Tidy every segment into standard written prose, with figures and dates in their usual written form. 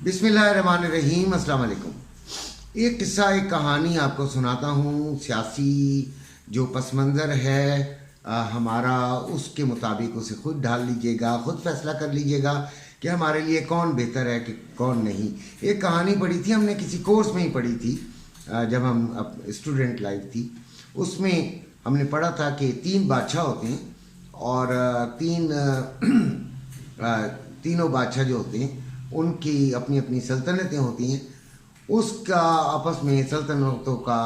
बिस्मिल्लाहिर्रहमानिर्रहीम। अस्सलाम वालेकुम। एक किस्सा, एक कहानी आपको सुनाता हूँ। सियासी जो पस मंज़र है हमारा, उसके मुताबिक उसे खुद ढाल लीजिएगा, खुद फैसला कर लीजिएगा कि हमारे लिए कौन बेहतर है कि कौन नहीं। एक कहानी पढ़ी थी हमने, किसी कोर्स में ही पढ़ी थी जब हम स्टूडेंट लाइफ थी। उसमें हमने पढ़ा था कि 3 बादशाह होते हैं और तीनों बादशाह जो होते हैं उनकी अपनी अपनी सल्तनतें होती हैं। उसका आपस में सल्तनतों का,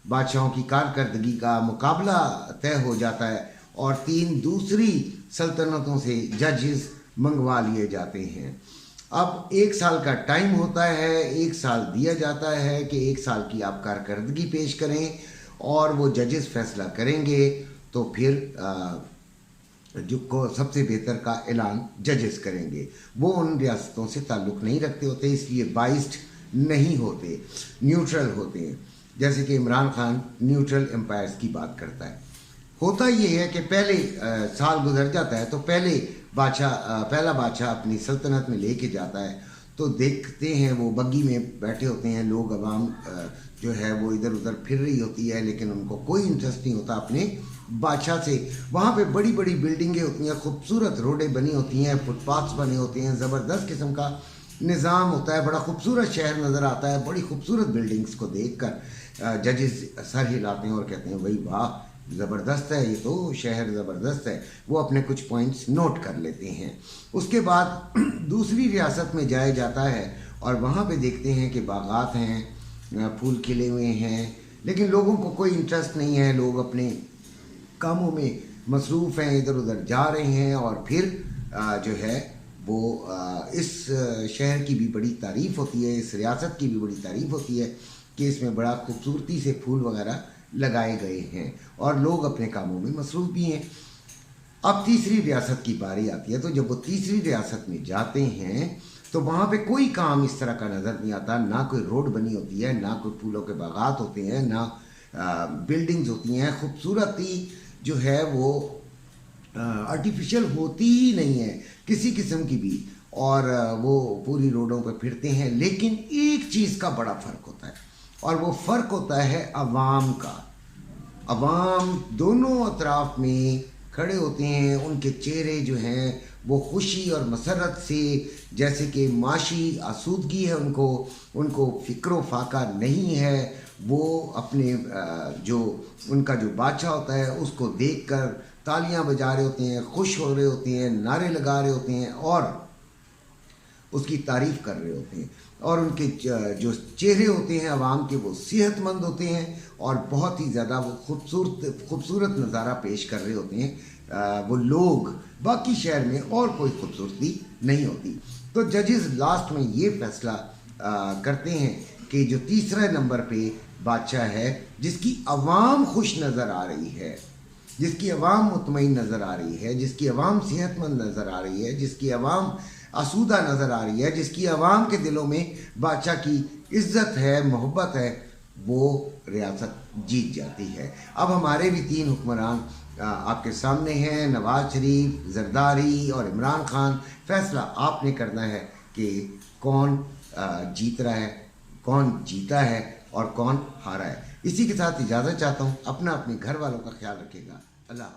बादशाहों की कारकर्दगी का मुकाबला तय हो जाता है और 3 दूसरी सल्तनतों से जजेस मंगवा लिए जाते हैं। अब 1 साल का टाइम होता है, 1 साल दिया जाता है कि 1 साल की आप कारकर्दगी पेश करें और वो जजेस फैसला करेंगे। तो फिर जो को सबसे बेहतर का ऐलान जजेस करेंगे। वो उन रियासतों से ताल्लुक़ नहीं रखते होते, इसलिए बाइस्ड नहीं होते, न्यूट्रल होते हैं। जैसे कि इमरान खान न्यूट्रल एम्पायर्स की बात करता है। होता ये है कि पहले साल गुजर जाता है तो पहला बादशाह अपनी सल्तनत में लेके जाता है तो देखते हैं वो बग्गी में बैठे होते हैं लोग, अवाम जो है वो इधर उधर फिर रही होती है, लेकिन उनको कोई इंटरेस्ट नहीं होता अपने बादशाह से। वहाँ पे बड़ी बड़ी बिल्डिंगें होती हैं, खूबसूरत रोडें बनी होती हैं, फुटपाथ्स बने होते हैं, ज़बरदस्त किस्म का निज़ाम होता है, बड़ा खूबसूरत शहर नज़र आता है। बड़ी खूबसूरत बिल्डिंग्स को देखकर जजेस सर हिलाते हैं और कहते हैं भाई वाह, ज़बरदस्त है, ये तो शहर ज़बरदस्त है। वो अपने कुछ पॉइंट्स नोट कर लेते हैं। उसके बाद दूसरी रियासत में जाया जाता है और वहाँ पे देखते हैं कि बागात हैं, फूल खिले हुए हैं, लेकिन लोगों को कोई इंटरेस्ट नहीं है। लोग अपने कामों में मसरूफ़ हैं, इधर उधर जा रहे हैं और फिर जो है वो इस शहर की भी बड़ी तारीफ़ होती है, इस रियासत की भी बड़ी तारीफ़ होती है कि इसमें बड़ा खूबसूरती से फूल वगैरह लगाए गए हैं और लोग अपने कामों में मसरूफ़ भी हैं। अब तीसरी रियासत की बारी आती है, तो जब वो तीसरी रियासत में जाते हैं तो वहाँ पे कोई काम इस तरह का नज़र नहीं आता। ना कोई रोड बनी होती है, ना कोई फूलों के बागात होते हैं, ना बिल्डिंग्स होती हैं। खूबसूरती जो है वो आर्टिफिशियल होती ही नहीं है किसी किस्म की भी, और वो पूरी रोडों पर फिरते हैं। लेकिन एक चीज़ का बड़ा फ़र्क होता है और वो फ़र्क होता है अवाम का। अवाम दोनों अतराफ में खड़े होते हैं, उनके चेहरे जो हैं वो खुशी और मसरत से, जैसे कि माशी आसूदगी है उनको फ़िक्र फाका नहीं है। वो अपने जो उनका जो बादशाह होता है उसको देखकर तालियां बजा रहे होते हैं, खुश हो रहे होते हैं, नारे लगा रहे होते हैं और उसकी तारीफ़ कर रहे होते हैं। और उनके जो चेहरे होते हैं अवाम के, वो सेहतमंद होते हैं और बहुत ही ज़्यादा वो खूबसूरत नज़ारा पेश कर रहे होते हैं। वो लोग बाकी शहर में और कोई खूबसूरती नहीं होती। तो जजेस लास्ट में ये फैसला करते हैं कि जो तीसरे नंबर पे बादशाह है, जिसकी अवाम खुश नज़र आ रही है, जिसकी अवाम मुतमईन नज़र आ रही है, जिसकी अवाम सेहतमंद नज़र आ रही है, जिसकी अवाम आसूदा नज़र आ रही है, जिसकी अवाम के दिलों में बादशाह की इज़्ज़त है, मोहब्बत है, वो रियासत जीत जाती है। अब हमारे भी 3 हुक्मरान आपके सामने हैं, नवाज शरीफ, जरदारी और इमरान खान। फैसला आपने करना है कि कौन जीत रहा है, कौन जीता है और कौन हारा है। इसी के साथ इजाज़त चाहता हूँ। अपने घर वालों का ख्याल रखिएगा। अल्लाह।